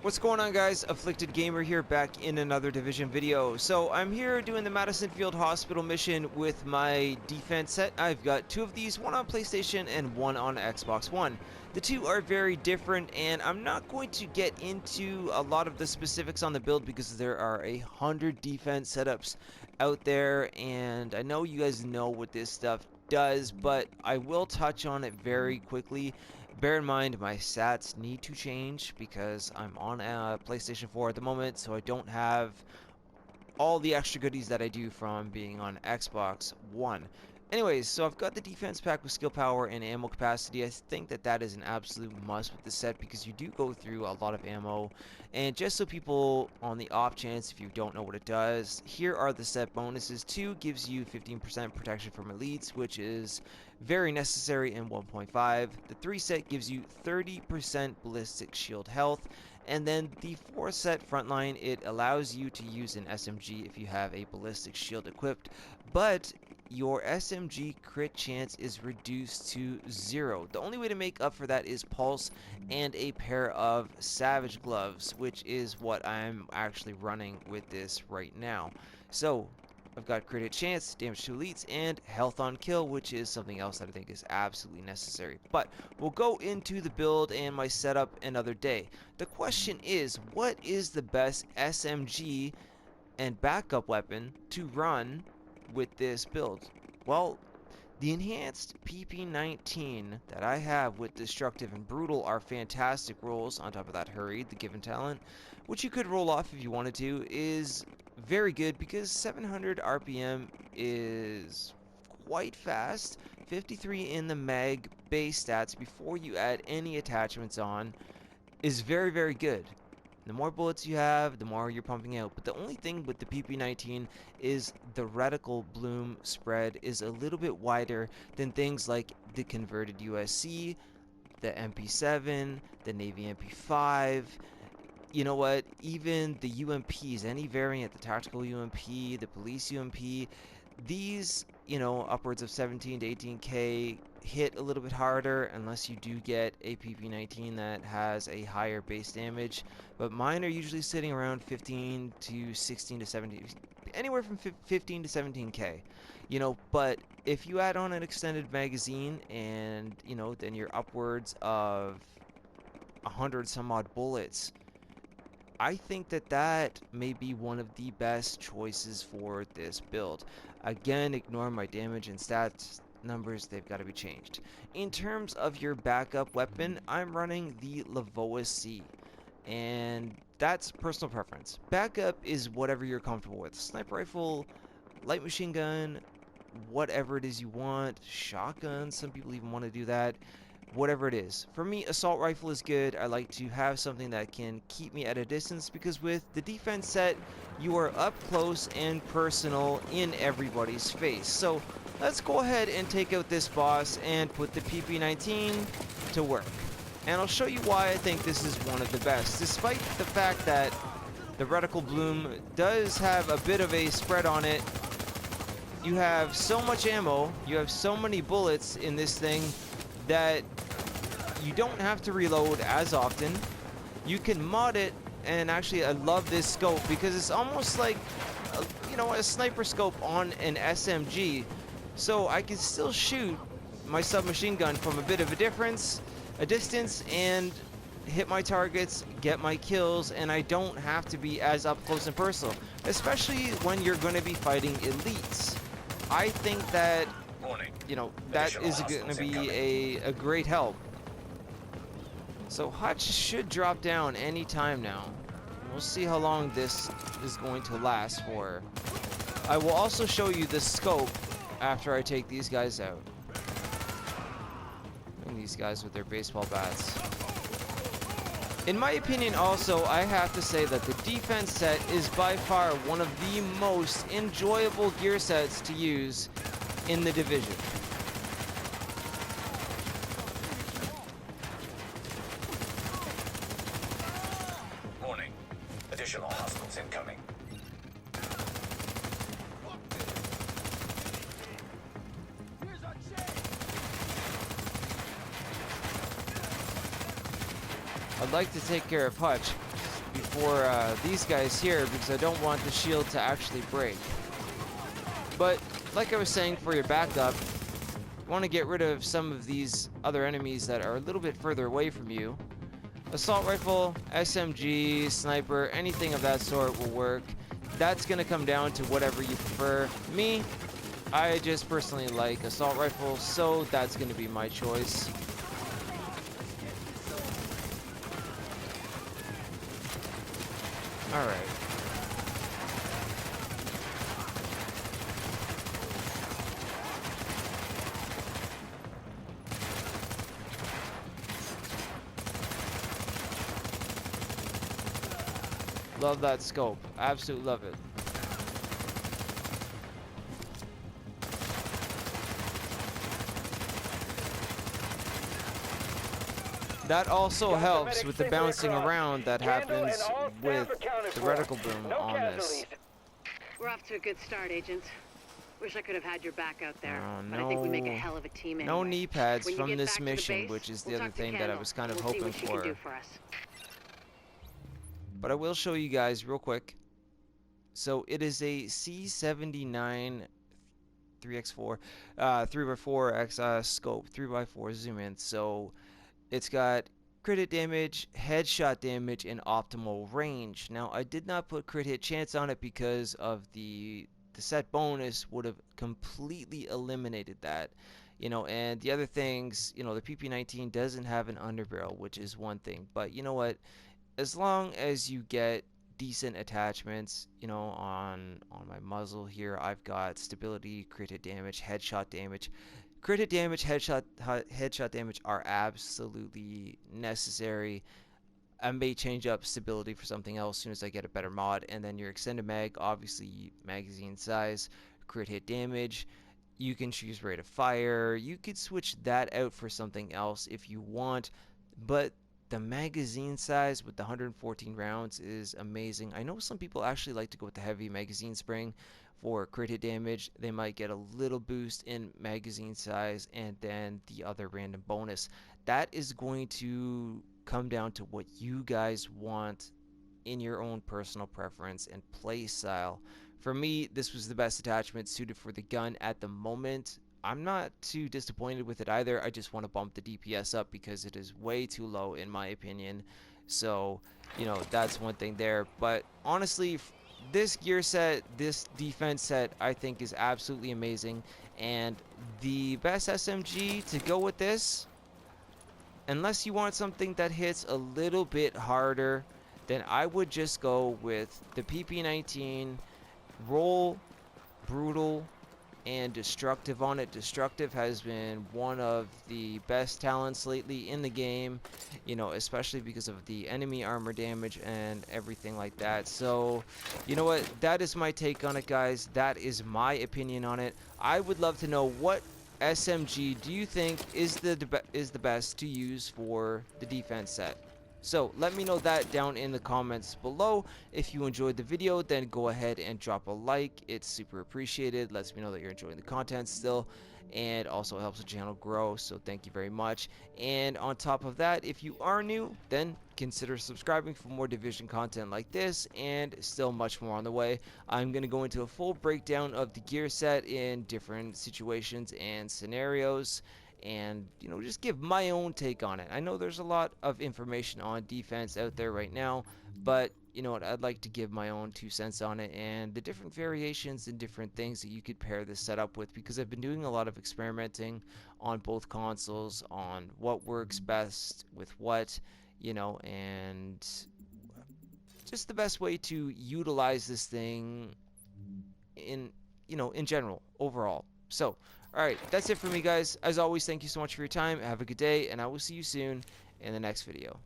What's going on, guys? Afflicted Gamer here, back in another Division video. So I'm here doing the Madison Field Hospital mission with my defense set. I've got two of these, one on PlayStation and one on Xbox One. The two are very different, and I'm not going to get into a lot of the specifics on the build because there are 100 defense setups out there, and I know you guys know what this stuff does, but I will touch on it very quickly. Bear in mind, my stats need to change because I'm on a PlayStation 4 at the moment, so I don't have all the extra goodies that I do from being on Xbox One. Anyways, so I've got the defense pack with skill power and ammo capacity. I think that is an absolute must with the set because you do go through a lot of ammo. And just so people on the off chance, if you don't know what it does, here are the set bonuses. 2 gives you 15% protection from elites, which is very necessary in 1.5. The 3 set gives you 30% ballistic shield health. And then the 4 set frontline, it allows you to use an SMG if you have a ballistic shield equipped, but your SMG crit chance is reduced to 0. The only way to make up for that is pulse and a pair of savage gloves, which is what I'm actually running with this right now. So I've got crit chance, damage to elites, and health on kill, which is something else that I think is absolutely necessary. But we'll go into the build and my setup another day. The question is, what is the best SMG and backup weapon to run with this build? Well, the enhanced PP19 that I have with Destructive and Brutal are fantastic rolls. On top of that, Hurried, the given talent, which you could roll off if you wanted to, is very good because 700 RPM is quite fast. 53 in the mag base stats before you add any attachments on is very, very good. The more bullets you have, the more you're pumping out. But the only thing with the PP19 is the reticle bloom spread is a little bit wider than things like the converted USC, the MP7, the Navy MP5. You know what? Even the UMPs, any variant, the tactical UMP, the police UMP, these, you know, upwards of 17 to 18k hit a little bit harder unless you do get a PP19 that has a higher base damage. But mine are usually sitting around 15 to 16 to 17, anywhere from 15 to 17k. You know, but if you add on an extended magazine and, you know, then you're upwards of 100 some odd bullets, I think that may be one of the best choices for this build. Again, ignore my damage and stats numbers, they've got to be changed. In terms of your backup weapon, I'm running the Lavois C, and that's personal preference. Backup is whatever you're comfortable with. Sniper rifle, light machine gun, whatever it is you want. Shotgun, some people even want to do that. Whatever it is. For me, assault rifle is good. I like to have something that can keep me at a distance because with the defense set, you are up close and personal in everybody's face. So let's go ahead and take out this boss and put the PP19 to work. And I'll show you why I think this is one of the best. Despite the fact that the reticle bloom does have a bit of a spread on it, you have so much ammo, you have so many bullets in this thing that you don't have to reload as often. You can mod it, and actually I love this scope because it's almost like you know, a sniper scope on an SMG, so I can still shoot my submachine gun from a bit of a distance and hit my targets, get my kills, and I don't have to be as up close and personal, especially when you're going to be fighting elites. I think that, you know, that is going to be a great help. So Hutch should drop down any time now. We'll see how long this is going to last for. I will also show you the scope after I take these guys out. And these guys with their baseball bats. In my opinion also, I have to say that the defense set is by far one of the most enjoyable gear sets to use in the Division. Warning. Additional hostiles incoming. I'd like to take care of Hutch. before these guys here, because I don't want the shield to actually break. But like I was saying, for your backup, you want to get rid of some of these other enemies that are a little bit further away from you. Assault rifle, SMG, sniper, anything of that sort will work. That's going to come down to whatever you prefer. Me, I just personally like assault rifle, so that's going to be my choice. Alright. Love that scope. Absolutely love it. That also helps with the bouncing around that happens with the reticle boom on this. We're off to a good start, agents. Wish I could have had your back out there, Oh, but I think we make a hell of a team anyway. No knee pads When you from get this back to the mission, base, which is the we'll other talk to thing that I Kendall. was kind of We'll see hoping what she can for. do for us. But I will show you guys real quick. So it is a C79 3x4, 3x4x scope, 3x4 zoom in. So it's got crit hit damage, headshot damage, and optimal range. Now I did not put crit hit chance on it because of the set bonus would have completely eliminated that. You know, and the other things, you know, the PP19 doesn't have an underbarrel, which is one thing. But you know what? As long as you get decent attachments, you know, on my muzzle here, I've got stability, crit hit damage, headshot damage. Crit hit damage, headshot damage are absolutely necessary. I may change up stability for something else as soon as I get a better mod. And then your extended mag, obviously magazine size, crit hit damage. You can choose rate of fire. You could switch that out for something else if you want. But the magazine size with the 114 rounds is amazing. I know some people actually like to go with the heavy magazine spring for crit hit damage. They might get a little boost in magazine size and then the other random bonus. That is going to come down to what you guys want in your own personal preference and play style. For me, this was the best attachment suited for the gun at the moment. I'm not too disappointed with it either. I just want to bump the DPS up because it is way too low in my opinion. So, you know, that's one thing there. But honestly, this gear set, this defense set, I think is absolutely amazing. And the best SMG to go with this, unless you want something that hits a little bit harder, then I would just go with the PP19, roll, brutal, and destructive on it. Destructive has been one of the best talents lately in the game, you know, especially because of the enemy armor damage and everything like that. So, you know what, that is my take on it, guys. That is my opinion on it. I would love to know, what SMG do you think is the best to use for the defense set? So let me know that down in the comments below. If you enjoyed the video, then go ahead and drop a like. It's super appreciated. Lets me know that you're enjoying the content still, and also helps the channel grow, so thank you very much. And on top of that, if you are new, then consider subscribing for more Division content like this, and still much more on the way. I'm going to go into a full breakdown of the gear set in different situations and scenarios, and, you know, just give my own take on it. I know there's a lot of information on defense out there right now, but you know what, I'd like to give my own 2 cents on it and the different variations and different things that you could pair this setup with, because I've been doing a lot of experimenting on both consoles on what works best with what, you know, and just the best way to utilize this thing in, you know, in general, overall. So, alright, that's it for me, guys. As always, thank you so much for your time. Have a good day, and I will see you soon in the next video.